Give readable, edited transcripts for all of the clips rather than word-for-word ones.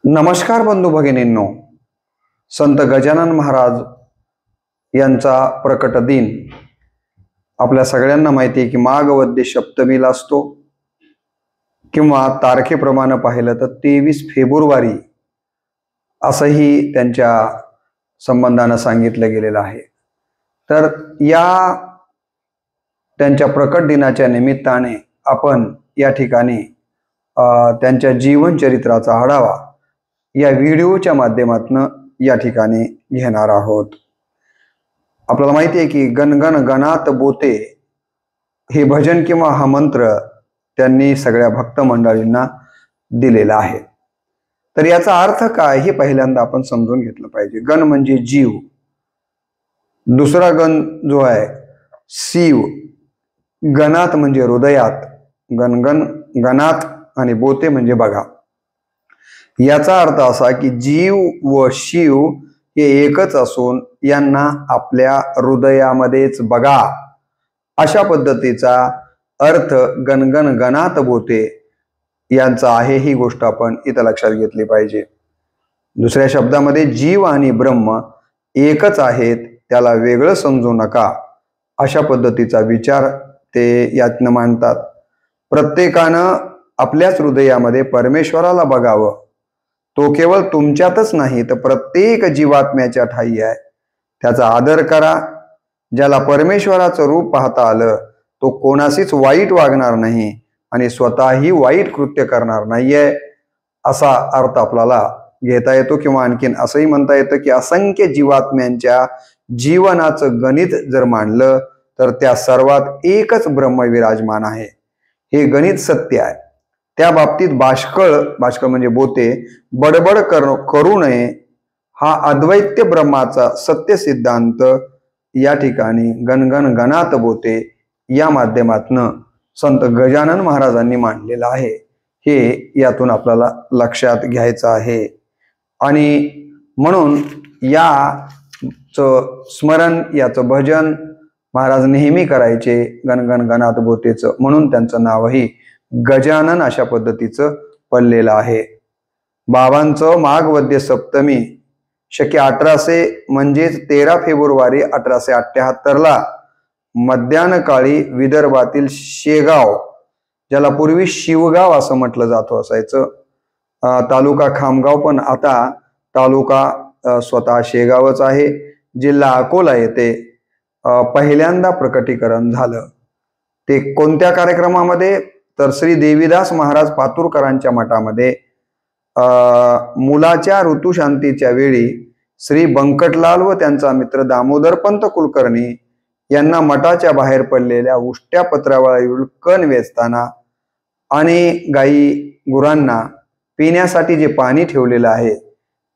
नमस्कार बंधू भगिनींनो, संत गजानन महाराज यांचा प्रकट दिन आपल्या सगळ्यांना माहिती आहे की माघ वद्य सप्तमीला असतो किंवा तारखेप्रमाणे पाहिलं तर 23 फेब्रुवारी असंही त्यांच्या संबंधानं सांगितलं गेलेलं आहे। तर या त्यांच्या प्रकट दिनाच्या निमित्ताने आपण या ठिकाणी त्यांच्या जीवनचरित्राचा आढावा या व्हिडिओच्या माध्यमातून या ठिकाणी घेणार आहोत। आपल्याला माहिती आहे की गणगण गणात बोते हे भजन किंवा हा मंत्र त्यांनी सगळ्या भक्त मंडळींना दिलेला आहे। तर याचा अर्थ काय हे पहिल्यांदा आपण समजून घेतलं पाहिजे। गण म्हणजे जीव, दुसरा गण जो आहे शिव, गणात म्हणजे हृदयात, गणगण गणात आणि बोते म्हणजे बघा। याचा अर्थ असा की जीव व शिव हे एकच असून यांना आपल्या हृदयामध्येच बघा, अशा पद्धतीचा अर्थ गणगण गणात बोते यांचा आहे। ही गोष्ट आपण इथं लक्षात घेतली पाहिजे। दुसऱ्या शब्दामध्ये जीव आणि ब्रह्म एकच आहेत, त्याला वेगळं समजू नका, अशा पद्धतीचा विचार ते यातनं मांडतात। प्रत्येकानं आपल्याच हृदयामध्ये परमेश्वराला बघावं, तो केवळ तुमच्यातच नाही तर प्रत्येक जीवात्म्याच्या ठाई आहे, त्याचा आदर करा। ज्याला परमेश्वराचं रूप पाहता आलं तो कोणाशीच वाईट वागणार नाही आणि स्वतःही वाईट कृत्य करणार नाहीये, असा अर्थ आपल्याला घेता येतो। किंवा आणखीन असंही म्हणता येतं की असंख्य जीवात्म्यांच्या जीवनाचं गणित जर मांडलं तर त्या सर्वात एकच ब्रह्म विराजमान आहे, हे गणित सत्य आहे। त्या बाबतीत बाष्कळ म्हणजे बोते बडबड करू नये, हा अद्वैत ब्रह्माचा सत्य सिद्धांत या ठिकाणी गणगण गणात बोते या माध्यमातून संत गजानन महाराजांनी मांडलेला आहे, हे यातून आपल्याला लक्षात घ्यायचं आहे। आणि म्हणून याचं स्मरण, याचं भजन महाराज नेहमी करायचे गणगण गणात बोतेचं, म्हणून त्यांचं नावही गजानन अशा पद्धतीचं पडलेलं आहे। बाबांचं माघ वद्य सप्तमी शके 1800 म्हणजेच 13 फेब्रुवारी 1878 मध्यान्ह काळी विदर्भातील शेगाव, ज्याला पूर्वी शिवगाव असं म्हटलं जात असायचं, तालुका खामगाव पण आता तालुका स्वतः शेगावच आहे, जिल्हा अकोला येथे पहिल्यांदा प्रकटीकरण झालं। ते कोणत्या कार्यक्रमामध्ये तर श्री देवीदास महाराज पातुरकरांच्या मठामध्ये मुलाच्या ऋतुशांतीच्या वेळी श्री बंकटलाल व त्यांचा मित्र दामोदरपंत कुलकर्णी यांना मठाच्या बाहेर पडलेल्या उष्ट्या पत्रावळीवर कण वेचताना आणि गाई गुरांना पिण्यासाठी जे पाणी ठेवलेलं आहे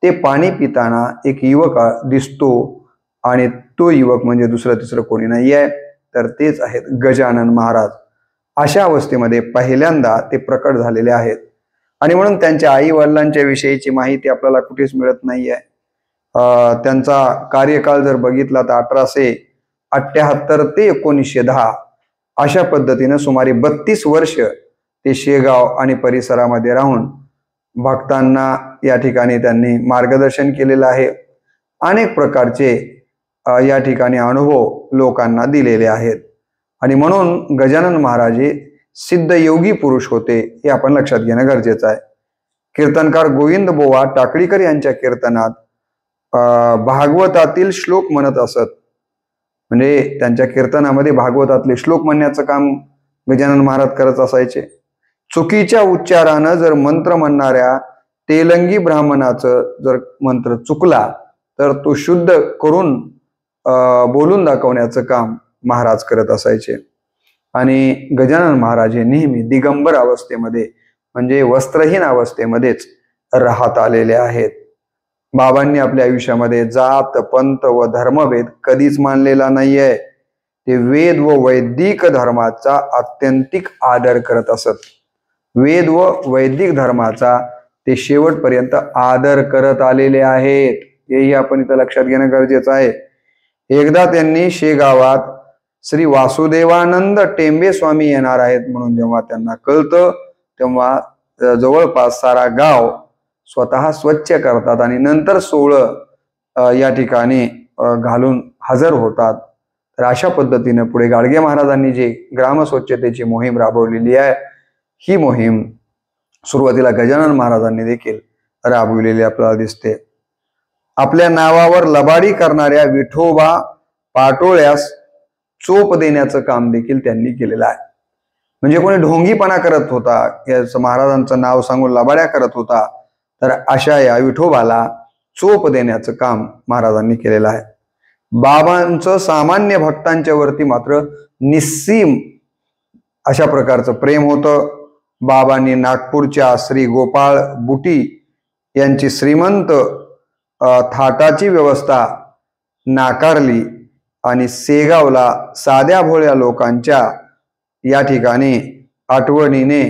ते पाणी पिताना एक युवक दिसतो, आणि तो युवक म्हणजे दुसरं तिसरं कोणी नाही आहे तर तेच आहेत गजानन महाराज। अशा अवस्थेमध्ये पहिल्यांदा ते प्रकट झालेले आहेत आणि म्हणून त्यांच्या आई वडिलांच्या विषयीची माहिती आपल्याला कुठेच मिळत नाहीये। त्यांचा कार्यकाळ जर बघितला तर 1878 ते 1910 अशा पद्धतीने सुमारे 32 वर्ष ते शेगाव आणि परिसरामध्ये राहून भक्तांना या ठिकाणी त्यांनी मार्गदर्शन केलेलं आहे। अनेक प्रकारचे या ठिकाणी अनुभव लोकांना दिलेले आहेत आणि म्हणून गजानन महाराज हे सिद्ध योगी पुरुष होते, हे आपण लक्षात घेणं गरजेचं आहे। कीर्तनकार गोविंद बोवा टाकळीकर यांच्या कीर्तनात भागवतातील श्लोक म्हणत असत, म्हणजे त्यांच्या कीर्तनामध्ये भागवतातले श्लोक म्हणण्याचं काम गजानन महाराज करत असायचे। चुकीच्या उच्चारानं जर मंत्र म्हणणाऱ्या तेलंगी ब्राह्मणाचं जर मंत्र चुकला तर तो शुद्ध करून बोलून दाखवण्याचं काम महाराज करत असायचे। आणि गजानन महाराज हे नेहमी दिगंबर अवस्थेमध्ये म्हणजे वस्त्रहीन अवस्थेमध्येच राहत आलेले आहेत। बाबांनी आपल्या आयुष्यामध्ये जात पंथ व धर्मभेद कधीच मानलेला नाहीये, ते वेद व वैदिक धर्माचा अत्यंतिक आदर करत असत। वेद व वैदिक धर्माचा ते शेवटपर्यंत आदर करत आलेले आहेत, हेही आपण इथं लक्षात घेणं गरजेचं आहे। एकदा त्यांनी शेगावात श्री वासुदेवानंद टेंबे स्वामी येणार आहेत म्हणून जेव्हा त्यांना कळतं तेव्हा जवळपास सारा गाव स्वतः स्वच्छ करतात आणि नंतर सोवळं या ठिकाणी घालून हजर होतात. तर अशा पद्धतीने पुढे गाडगे महाराजांनी जे ग्राम स्वच्छतेची मोहीम राबवलेली आहे, ही मोहीम सुरुवातीला गजानन महाराजांनी देखील राबविलेली आपल्याला दिसते. आपल्या नावावर लबाडी करणाऱ्या विठोबा पाटोळ्यास चोप देण्याचं काम देखील त्यांनी केलेलं आहे. म्हणजे कोणी ढोंगीपणा करत होता, याचं महाराजांचं नाव सांगून लबाड्या करत होता, तर अशा या विठोबाला चोप देण्याचं काम महाराजांनी केलेलं आहे. बाबांचं सामान्य भक्तांच्या वरती मात्र निस्सीम अशा प्रकारचं प्रेम होतं. बाबांनी नागपूरच्या श्री गोपाळ बुटी यांची श्रीमंत थाटाची व्यवस्था नाकारली आणि सेगावला साध्या भोळ्या लोकांच्या या ठिकाणी आठवणीने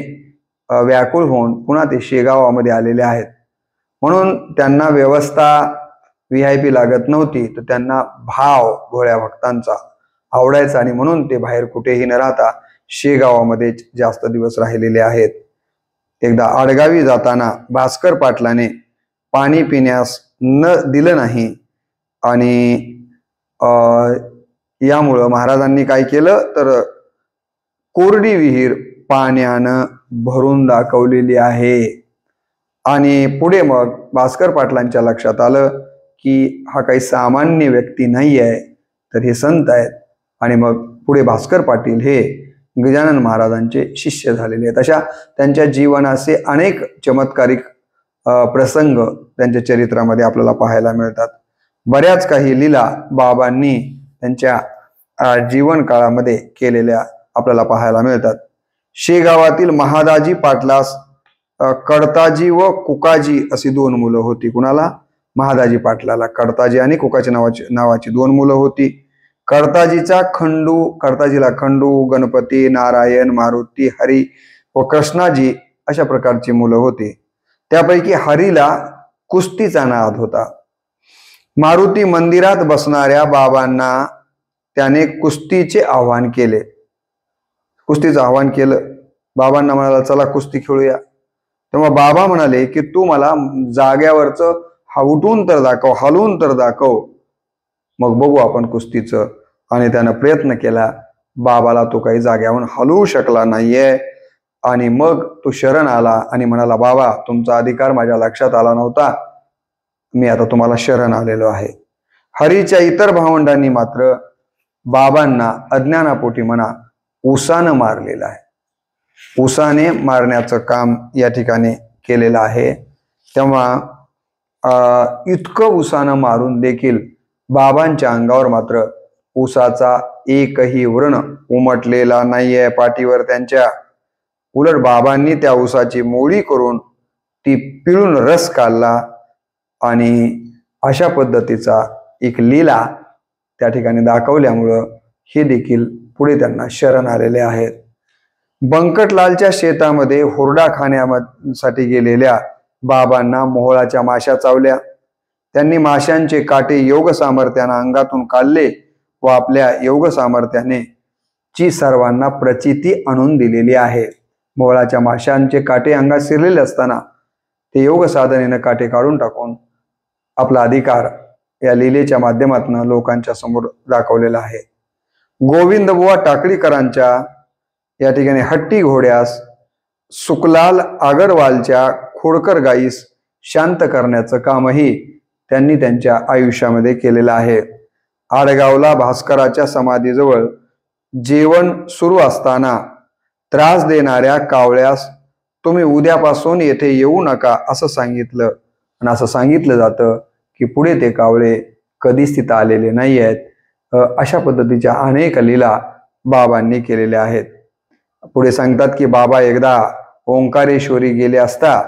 व्याकुळ होऊन पुन्हा ते शेगावामध्ये आलेले आहेत. म्हणून त्यांना व्यवस्था VIP लागत नव्हती, तर त्यांना भाव भोळ्या भक्तांचा आवडायचा आणि म्हणून ते बाहेर कुठेही न राहता शेगावामध्ये जास्त दिवस राहिलेले आहेत. एकदा आडगावी जाताना भास्कर पाटलाने पाणी पिण्यास न दिलं नाही आणि यामुळं महाराजांनी काय केलं तर कोरडी विहीर पाण्यानं भरून दाखवलेली आहे. आणि पुढे मग भास्कर पाटलांच्या लक्षात आलं की हा काही सामान्य व्यक्ती नाही आहे, तर हे संत आहेत. आणि मग पुढे भास्कर पाटील हे गजानन महाराजांचे शिष्य झालेले आहेत. अशा त्यांच्या जीवनाचे अनेक चमत्कारिक प्रसंग त्यांच्या चरित्रामध्ये आपल्याला पाहायला मिळतात. बऱ्याच काही लीला बाबांनी त्यांच्या जीवन काळामध्ये केलेल्या आपल्याला पाहायला मिळतात. शेगावातील महादाजी पाटलास कडताजी व कुकाजी अशी 2 मुलं होती. कुणाला? महादाजी पाटलाला कडताजी आणि कुकाजी नावाची 2 मुलं होती. कडताजीला खंडू, गणपती, नारायण, मारुती, हरी व कृष्णाजी अशा प्रकारची मुलं होती. त्यापैकी हरीला कुस्तीचा नाद होता. मारुती मंदिरात बसणाऱ्या बाबांना त्याने कुस्तीचे आव्हान केले. कुस्तीचं आव्हान केलं. बाबांना म्हणाला, चला कुस्ती खेळूया. तेव्हा बाबा म्हणाले की तू मला जाग्यावरचं उठून तर दाखव, हलवून तर दाखव, मग बघू आपण कुस्तीचं. आणि त्यानं प्रयत्न केला. बाबाला तो काही जाग्यावरून हलवू शकला नाहीये. आणि मग तो शरण आला आणि म्हणाला, बाबा तुमचा अधिकार माझ्या लक्षात आला नव्हता, मी आता तुम्हाला शरण आलेलो आहे. हरीच्या इतर भावंडांनी मात्र बाबांना अज्ञानापोटी म्हणा उसानं मारलेलं आहे. उसाने मारण्याचं काम या ठिकाणी केलेलं आहे. तेव्हा इतकं उसानं मारून देखील बाबांच्या अंगावर मात्र उसाचा एकही व्रण उमटलेला नाहीये पाठीवर त्यांच्या. उलट बाबांनी त्या उसाची मोळी करून ती पिळून रस काढला आणि अशा पद्धतीचा एक लीला त्या ठिकाणी दाखवल्यामुळं हे देखील पुढे त्यांना शरण आलेले आहेत. बंकटलालच्या शेतामध्ये हुरडा खाण्यासाठी गेलेल्या बाबांना मोहळाच्या माश्या चावल्या. त्यांनी माशांचे काटे योग सामर्थ्याने अंगातून काढले व आपल्या योग सामर्थ्याने ची सर्वांना प्रचिती आणून दिलेली आहे. मोहळाच्या माशांचे काटे अंगात शिरलेले असताना ते योग साधनेने काटे काढून टाकून आपला अधिकार या लीलेच्या माध्यमातून लोकांच्या समोर दाखवलेला आहे. गोविंदबुवा टाकळीकरांच्या या ठिकाणी हट्टी घोड्यास सुखलाल अगरवालच्या खोडकर गाईस शांत करण्याचं कामही त्यांनी त्यांच्या आयुष्यामध्ये केलेलं आहे. आडगावला भास्कराच्या समाधीजवळ जेवण सुरू असताना त्रास देणाऱ्या कावळ्यास तुम्ही उद्यापासून येथे येऊ नका असं सांगितलं. आणि असं सांगितलं जातं की पुढे ते कावळे कधीच तिथं आलेले नाही आहेत. अशा पद्धतीच्या अनेक लीला बाबांनी केलेल्या आहेत. पुढे सांगतात की बाबा एकदा ओंकारेश्वरी गेले असता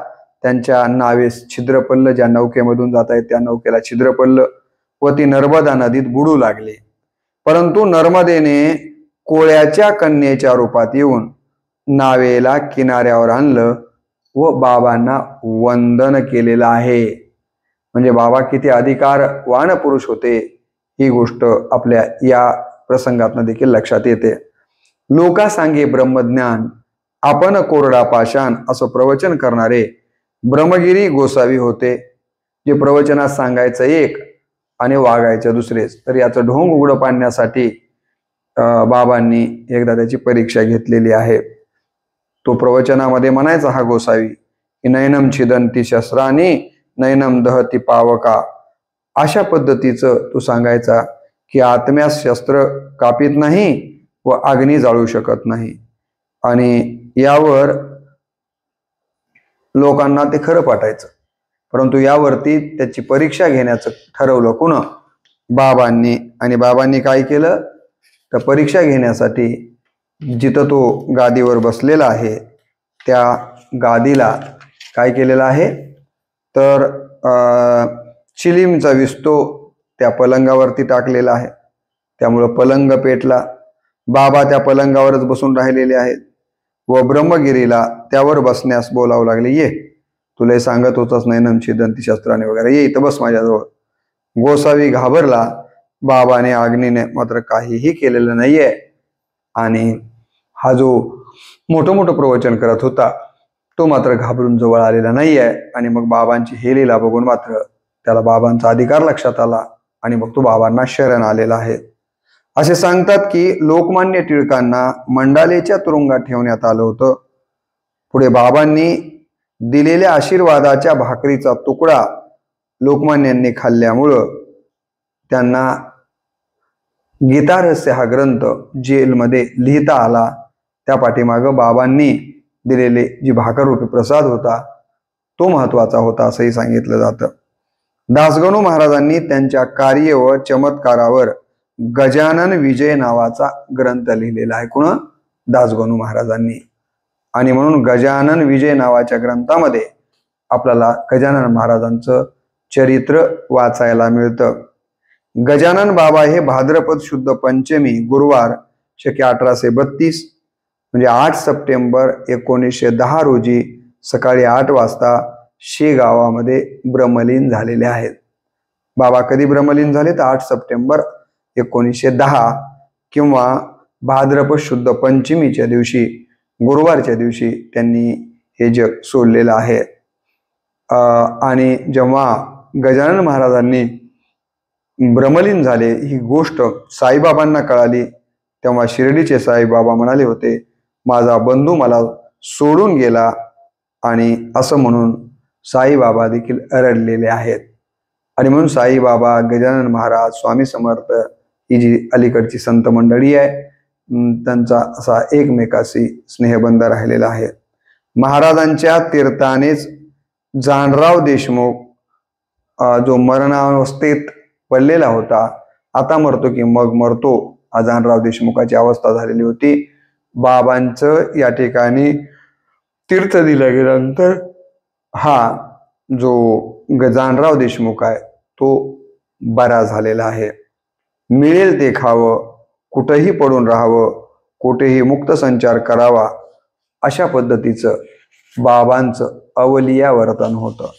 त्यांच्या नावेस छिद्र पडलं. ज्या नौकेमधून जात आहेत त्या नौकेला छिद्र पडलं व ती नर्मदा नदीत बुडू लागली. परंतु नर्मदेने कोळ्याच्या कन्येच्या रूपात येऊन नावेला किनाऱ्यावर आणलं व बाबांना वंदन केलेलं आहे. म्हणजे बाबा किती अधिकारवान पुरुष होते ही गोष्ट आपल्या या प्रसंगातून देखील लक्षात येते. लोका सांगे ब्रह्मज्ञान आपण कोरडा पाषाण असं प्रवचन करणारे ब्रह्मगिरी गोसावी होते, जे प्रवचनात सांगायचं एक आणि वागायचं दुसरेच. तर याचं ढोंग उघडं पाडण्यासाठी बाबांनी एकदा त्याची परीक्षा घेतलेली आहे. तो प्रवचनामध्ये म्हणायचा हा गोसावी की नयनम छिदंती शस्त्रानी नयनम दहती पावका. अशा पद्धतीचं तू सांगायचा की आत्म्यास शस्त्र कापित नाही व अग्नी जाळू शकत नाही. आणि यावर लोकांना ते खरं वाटायचं, परंतु यावरती त्याची परीक्षा घेण्याचं ठरवलं कोण? बाबांनी. आणि बाबांनी काय केलं तर परीक्षा घेण्यासाठी जिथं तो गादीवर बसलेला आहे त्या गादीला काय केलेलं आहे तर चिलीमचा विस्तो त्या पलंगावरती टाकलेला आहे. त्यामुळं पलंग पेटला. बाबा त्या पलंगावरच बसून राहिलेले आहेत व ब्रह्मगिरीला त्यावर बसण्यास बोलावं लागले, ये तुला सांगत होतच नयनम छिदंती शस्त्राने वगैरे, ये इथं बस माझ्याजवळ. गोसावी घाबरला. बाबाने अग्नीने मात्र काहीही केलेलं नाहीये. आणि हा जो मोठं प्रवचन करत होता तो मात्र घाबरून जवळ आलेला नाहीये. आणि मग बाबांची हे लीला बघून मात्र त्याला बाबांचा अधिकार लक्षात आला आणि मग तो बाबांना शरण आलेला आहे. असे सांगतात की लोकमान्य टिळकांना मंडालेच्या तुरुंगात ठेवण्यात आलं होतं. पुढे बाबांनी दिलेल्या आशीर्वादाच्या भाकरीचा तुकडा लोकमान्यांनी खाल्ल्यामुळं त्यांना गीतारहस्य हा ग्रंथ जेलमध्ये लिहिता आला. त्या पाठीमागं बाबांनी दिलेले जी भाकररूपी प्रसाद होता तो महत्वाचा होता असंही सांगितलं जातं. दासगणू महाराजांनी त्यांच्या कार्य व चमत्कारावर गजानन विजय नावाचा ग्रंथ लिहिलेला आहे. कोण? दासगणू महाराजांनी. आणि म्हणून गजानन विजय नावाच्या ग्रंथामध्ये आपल्याला गजानन महाराजांचं चरित्र वाचायला मिळतं. गजानन बाबा हे भाद्रपद शुद्ध पंचमी गुरुवार शके 1832 म्हणजे 8 सप्टेंबर 1910 रोजी सकाळी 8 वाजता शेगावामध्ये ब्रह्मलीन झालेले आहेत. बाबा कधी ब्रह्मलीन झाले तर 8 सप्टेंबर 1910 किंवा भाद्रपद शुद्ध पंचमीच्या दिवशी गुरुवारच्या दिवशी त्यांनी हे जग सोडलेलं आहे. आणि जेव्हा गजानन महाराजांनी ब्रह्मलीन झाले ही गोष्ट साईबाबांना कळाली तेव्हा शिर्डीचे साईबाबा म्हणाले होते, माझा बंधू मला सोडून गेला. आणि असं म्हणून साईबाबा देखील रडलेले आहेत. आणि म्हणून साईबाबा, गजानन महाराज, स्वामी समर्थ ही जी अलीकडची संत मंडळी आहे त्यांचा असा एकमेकाशी स्नेहबंध राहिलेला आहे. महाराजांच्या तीर्थानेच जानराव देशमुख जो मरणावस्थेत पडलेला होता, आता मरतो की मग मरतो, जानराव देशमुखाची अवस्था झालेली होती. बाबांचं या ठिकाणी तीर्थ दिलं गेल्यानंतर हा जो जानराव देशमुख आहे तो बरा झालेला आहे. मिळेल ते खावं, कुठेही पडून राहावं, कुठेही मुक्त संचार करावा, अशा पद्धतीचं बाबांचं अवलिया वर्तन होतं.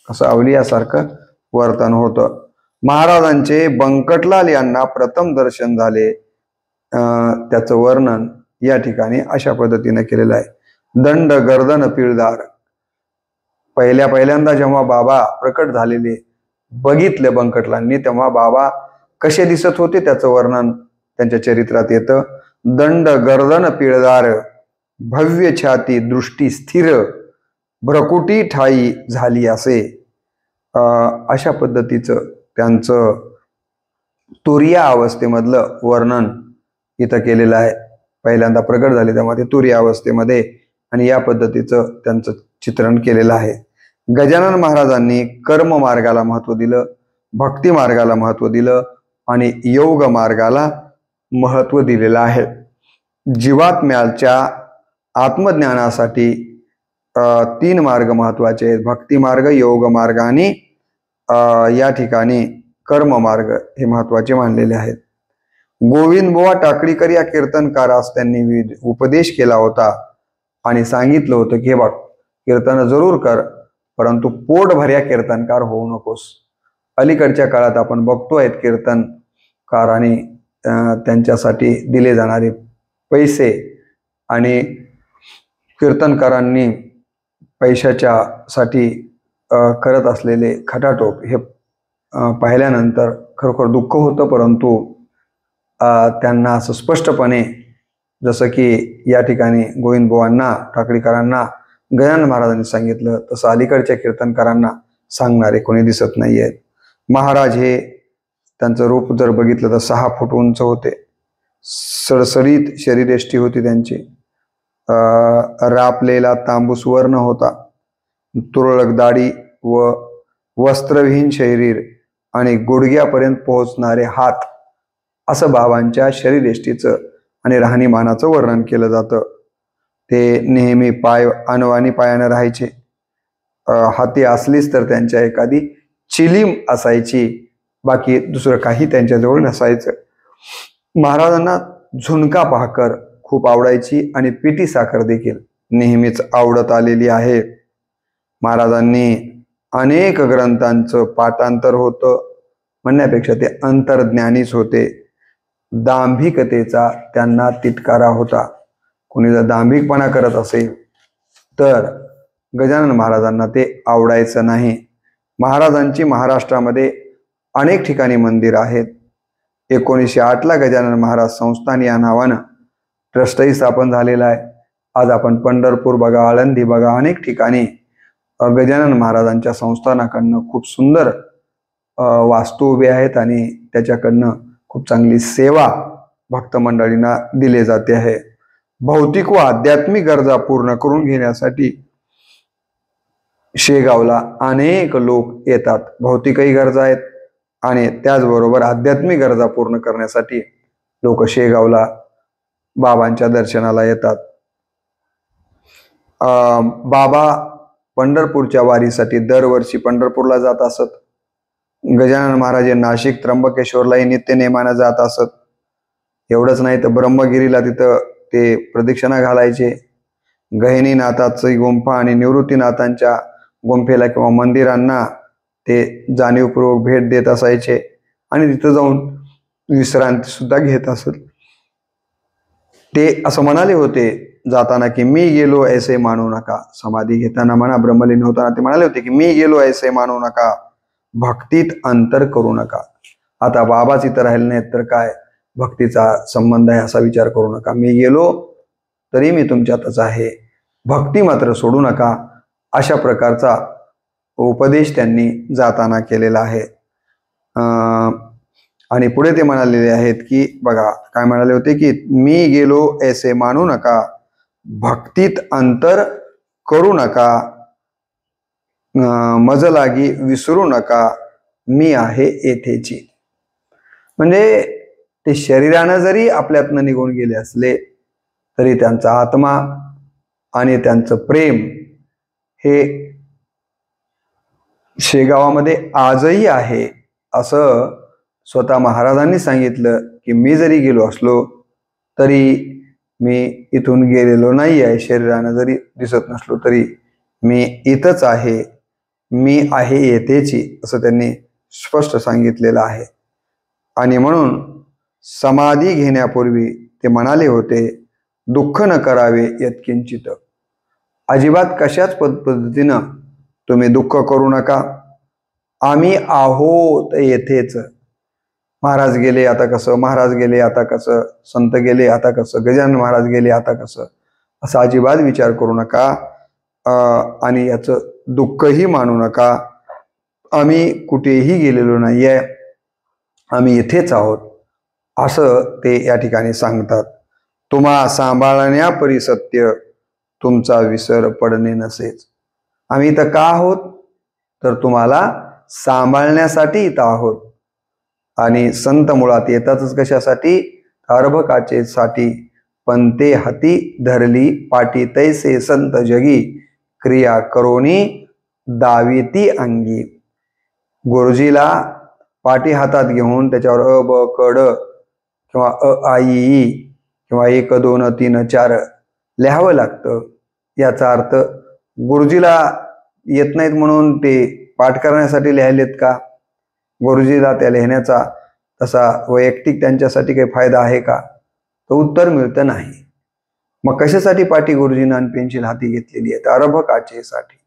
असं अवलियासारखं वर्तन होतं. महाराजांचे बंकटलाल यांना प्रथम दर्शन झाले त्याचं वर्णन या ठिकाणी अशा पद्धतीने केलेलं आहे. दंड गर्दन पिळदार. पहिल्यांदा जेव्हा बाबा प्रकट झालेले बघितले बंकटलांनी तेव्हा बाबा कसे दिसत होते त्याचं वर्णन त्यांच्या चरित्रात येतं. दंड गर्दन पिळदार, भव्य छाती, दृष्टी स्थिर, भ्रकुटी ठाई झाली असे अशा पद्धतीचं त्यांचं तुरिया अवस्थेमधलं वर्णन इथं केलेलं आहे. पहिल्यांदा प्रकट झाले तेव्हा ते तुरिया अवस्थेमध्ये आणि या पद्धतीचं त्यांचं चित्रण केलेलं आहे. गजानन महाराजांनी कर्म मार्गाला महत्व दिलं, भक्ती मार्गाला महत्व दिलं आणि योग मार्गाला महत्व दिलेलं आहे. जीवात्म्याच्या आत्मज्ञानासाठी 3 मार्ग महत्वाचे आहेत, भक्ती मार्ग, योग मार्ग आणि या ठिकाणी कर्म मार्ग हे महत्वाचे मानलेले आहेत. गोविंद बुवा टाकळीकर या कीर्तनकारास त्यांनी उपदेश केला होता आणि सांगितलं होतं की हे बघ, कीर्तन जरूर कर परंतु पोटभऱ्या कीर्तनकार होऊ नकोस. अलीकडच्या काळात आपण बघतोय कीर्तनकार आणि त्यांच्यासाठी दिले जाणारे पैसे आणि कीर्तनकारांनी पैशाच्या साठी करत असलेले खटाटोप हे पाहिल्यानंतर खरोखर दुःख होतं, परंतु त्यांना असं स्पष्टपणे, जसं की या ठिकाणी गोविंदबुवांना टाकळीकरांना गजानन महाराजांनी सांगितलं, तसं अलीकडच्या कीर्तनकारांना सांगणारे कोणी दिसत नाही आहेत. महाराज हे त्यांचं रूप जर बघितलं तर 6 फूट उंच होते, सडसडीत शरीरयष्टी होती त्यांची, रापलेला तांबूस वर्ण होता, तुरळक दाढी व वस्त्रविहीन शरीर आणि गुडघ्यापर्यंत पोहोचणारे हात, असं बाबांच्या शरीरयष्टीचं आणि राहणीमानाचं वर्णन केलं जातं. ते नेहमी पाय अनवाणी पायानं राहायचे. हाती असलीच तर त्यांच्या एखादी चिलीम असायची, बाकी दुसरं काही त्यांच्याजवळ नसायचं. महाराजांना झुणका भाकर खूप आवडायची आणि पिठी साखर देखील नेहमीच आवडत आलेली आहे. महाराजांनी अनेक ग्रंथांचं पाठांतर होतं, म्हणण्यापेक्षा ते अंतर्ज्ञानीच होते. दांभिकतेचा त्यांना तिटकारा होता. कोणी जर दांभिकपणा करत असेल तर गजानन महाराजांना ते आवडायचं नाही. महाराजांची महाराष्ट्रामध्ये अनेक ठिकाणी मंदिर आहेत. 1908ला गजानन महाराज संस्थान या नावानं ट्रस्टही स्थापन झालेला आहे. आज आपण पंढरपूर बघा, आळंदी बघा, अनेक ठिकाणी गजानन महाराजांच्या संस्थानाकडनं खूप सुंदर वास्तू उभे आहेत आणि त्याच्याकडनं खूप चांगली सेवा भक्त मंडळींना दिली जाते आहे. भौतिक व आध्यात्मिक गरजा पूर्ण करून घेण्यासाठी शेगावला अनेक लोक येतात. भौतिकही गरजा आहेत आणि त्याचबरोबर आध्यात्मिक गरजा पूर्ण करण्यासाठी लोक शेगावला बाबांच्या दर्शनाला येतात. बाबा पंढरपूरच्या वारीसाठी दरवर्षी पंढरपूरला जात असत. गजानन महाराज नाशिक त्र्यंबकेश्वरलाही नित्य नेमानं जात असत. एवढंच नाही तर ब्रह्मगिरीला तिथं ते प्रदक्षिणा घालायचे. गहिनीनाथाची गुंफा आणि निवृत्तीनाथांच्या गुंफेला किंवा मंदिरांना ते जाणीवपूर्वक भेट देत असायचे आणि तिथं जाऊन विश्रांती सुद्धा घेत असत. ते असं म्हणाले होते जाताना की मी गेलो ऐसे मानू नका. समाधी घेताना म्हणा, ब्रह्मलीन होताना ते म्हणाले होते की मी गेलो ऐसे मानू नका, भक्तीत अंतर करू नका. आता बाबाच इथं राहिले नाहीत तर काय भक्तीचा संबंध आहे असा विचार करू नका. मी गेलो तरी मी तुमच्यातच आहे, भक्ती मात्र सोडू नका, अशा प्रकारचा उपदेश त्यांनी जाताना केलेला आहे. आणि पुढे ते म्हणालेले आहेत की बघा काय म्हणाले होते की मी गेलो ऐसे मानू नका, भक्तीत अंतर करू नका, मज लागी विसरू नका, मी आहे येथेची. म्हणजे ते शरीरानं जरी आपल्यातनं निघून गेले असले तरी त्यांचा आत्मा आणि त्यांचं प्रेम हे शेगावामध्ये आजही आहे, असं स्वतः महाराजांनी सांगितलं की मी जरी गेलो असलो तरी मी इथून गेलेलो नाही आहे. शरीरानं जरी दिसत नसलो तरी मी इथंच आहे, मी आहे येथेची, असं त्यांनी स्पष्ट सांगितलेलं आहे. आणि म्हणून समाधी घेण्यापूर्वी ते म्हणाले होते दुःख न करावे यत्किंचित. अजिबात कशाच पद्धतीनं तुम्ही दुःख करू नका. आम्ही आहोत येथेच. महाराज गेले आता कसं, महाराज गेले आता कसं, संत गेले आता कसं, गजानन महाराज गेले आता कसं, असा अजिबात विचार करू नका आणि याचं दुःखही मानू नका. आम्ही कुठेही गेलेलो नाही आहे, आम्ही इथेच आहोत, असं ते या ठिकाणी सांगतात. तुम्हा सांभाळण्यापरी सत्य तुमचा विसर पडणे नसेच. आम्ही इथं का आहोत तर तुम्हाला सांभाळण्यासाठी इथं आहोत. आणि संत मुळात येतातच कशासाठी, अर्भकाचेसाठी. पण ते हाती धरली पाटी तैसे संत जगी, क्रिया करोनी दाविती अंगी. गुरुजीला पाटी हातात घेऊन त्याच्यावर अ ब क ड किंवा अ आ इ ई किंवा 1 2 3 4 लिहावं लागतं. याचा अर्थ गुरुजीला येत नाहीत म्हणून ते पाठ करण्यासाठी लिहायलेत का? गुरुजीला त्या लिहिण्याचा तसा वैयक्तिक त्यांच्यासाठी काही फायदा आहे का? तर उत्तर मिळतं नाही. मग कशासाठी पाटी गुरुजींना पेन्सिल हाती घेतलेली आहे? तर अर्भकाचेसाठी.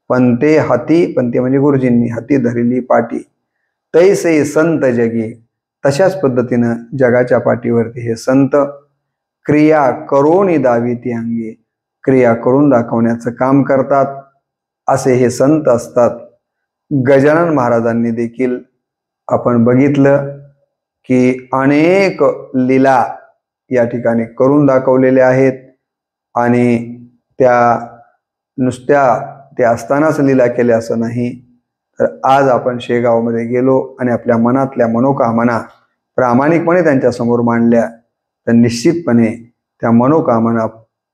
पंते हाती, पंते म्हणजे गुरुजींनी, हाती धरली पाटी, तैसे संत जगी. तशाच पद्धतीनं जगाच्या पाठीवरती हे संत क्रिया करून दावी ती अंगी, क्रिया करून दाखवण्याचं काम करतात, असे हे संत असतात. गजानन महाराजांनी देखील आपण बघितलं की अनेक लीला या ठिकाणी करून दाखवलेल्या आहेत आणि त्या नुसत्या ते असतानाच लीला केल्या असं नाही, तर आज आपण शेगावमध्ये गेलो आणि आपल्या मनातल्या मनोकामना प्रामाणिकपणे त्यांच्या समोर मांडल्या, तर निश्चितपणे त्या मनोकामना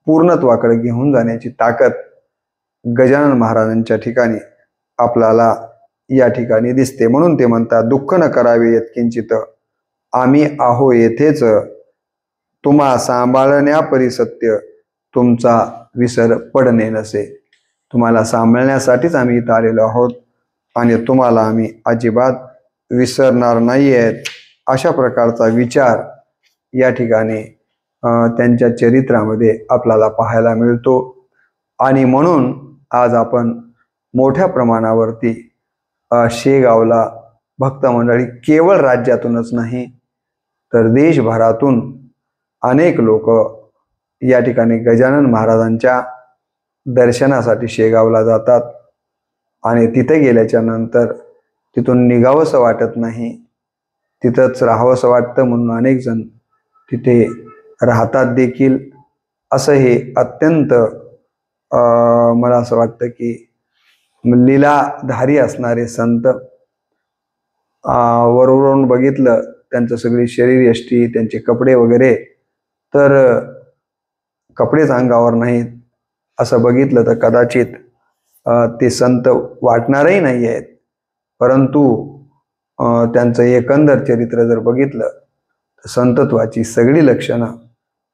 पूर्णत्वाकडे घेऊन जाण्याची ताकद गजानन महाराजांच्या ठिकाणी आपल्याला या ठिकाणी दिसते. म्हणून ते म्हणतात, दुःख न करावे यत्किंचित, आम्ही आहो येथेच, तुम्हा सांभाळण्या परिसत्य, तुमचा विसर पडणे नसे. तुम्हाला सांभाळण्यासाठीच आम्ही इथं आलेलो आहोत आणि तुम्हाला आम्ही अजिबात विसरणार नाही आहेत, अशा प्रकारचा विचार या ठिकाणी त्यांच्या चरित्रामध्ये आपल्याला पाहायला मिळतो. आणि म्हणून आज आपण मोठ्या प्रमाणावरती शेगावला भक्त मंडळी केवळ राज्यातूनच नाही तर देशभरातून अनेक लोक या ठिकाणी गजानन महाराजांच्या दर्शनासाठी शेगावला जातात आणि तिथे गेल्याच्या नंतर तिथून निघावंसं वाटत नाही, तिथंच राहावंसं वाटतं, म्हणून अनेक जण तिथे राहतात देखील. असं हे अत्यंत मला असं वाटतं की लीलाधारी असणारे संत, वरून बघितलं त्यांचं सगळी शरीरयष्टी, त्यांचे कपडे वगैरे, तर कपडेच अंगावर नाहीत असं बघितलं तर कदाचित ते संत वाटणारही नाही आहेत. परंतु त्यांचं एकंदर चरित्र जर बघितलं तर संतत्वाची सगळी लक्षणं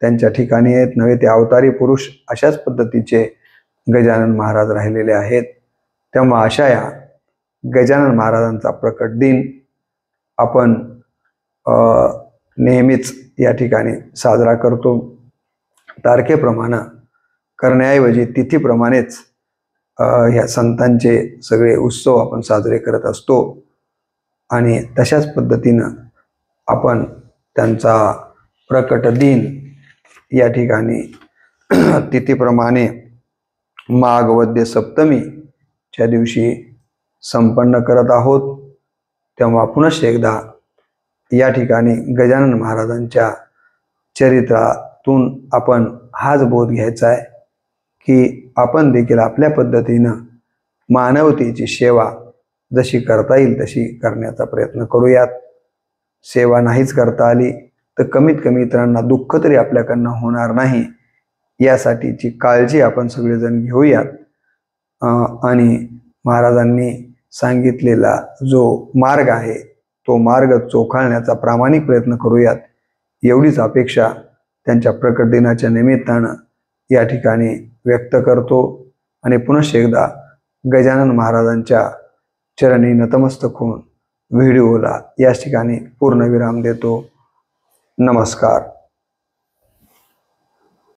त्यांच्या ठिकाणी आहेत. नव्हे ते अवतारी पुरुष अशाच पद्धतीचे गजानन महाराज राहिलेले आहेत. तेव्हा अशा या गजानन महाराजांचा प्रकट दिन आपण नेहमीच या ठिकाणी साजरा करतो. तारखेप्रमाणे करण्याऐवजी तिथीप्रमाणेच ह्या संतांचे सगळे उत्सव आपण साजरे करत असतो आणि तशाच पद्धतीनं आपण त्यांचा प्रकट दिन या ठिकाणी तिथीप्रमाणे माघ वद्य सप्तमीच्या दिवशी संपन्न करत आहोत. तेव्हा पुनश्च एकदा या ठिकाणी गजानन महाराजांच्या चरित्रातून आपण हाच बोध घ्यायचा आहे की आपण देखील आपल्या पद्धतीनं मानवतेची सेवा जशी करता येईल तशी करण्याचा प्रयत्न करूयात. सेवा नाहीच करता आली तर कमीत कमी इतरांना दुःख तरी आपल्याकडनं होणार नाही यासाठीची काळजी आपण सगळेजण घेऊयात आणि महाराजांनी सांगितलेला जो मार्ग आहे तो मार्ग चोखाळण्याचा प्रामाणिक प्रयत्न करूयात, एवढीच अपेक्षा त्यांच्या प्रकट दिनाच्या निमित्तानं या ठिकाणी व्यक्त करतो आणि पुनश्च एकदा गजानन महाराजांच्या चरणी नतमस्तक होऊन व्हिडिओला याच ठिकाणी पूर्णविराम देतो. नमस्कार.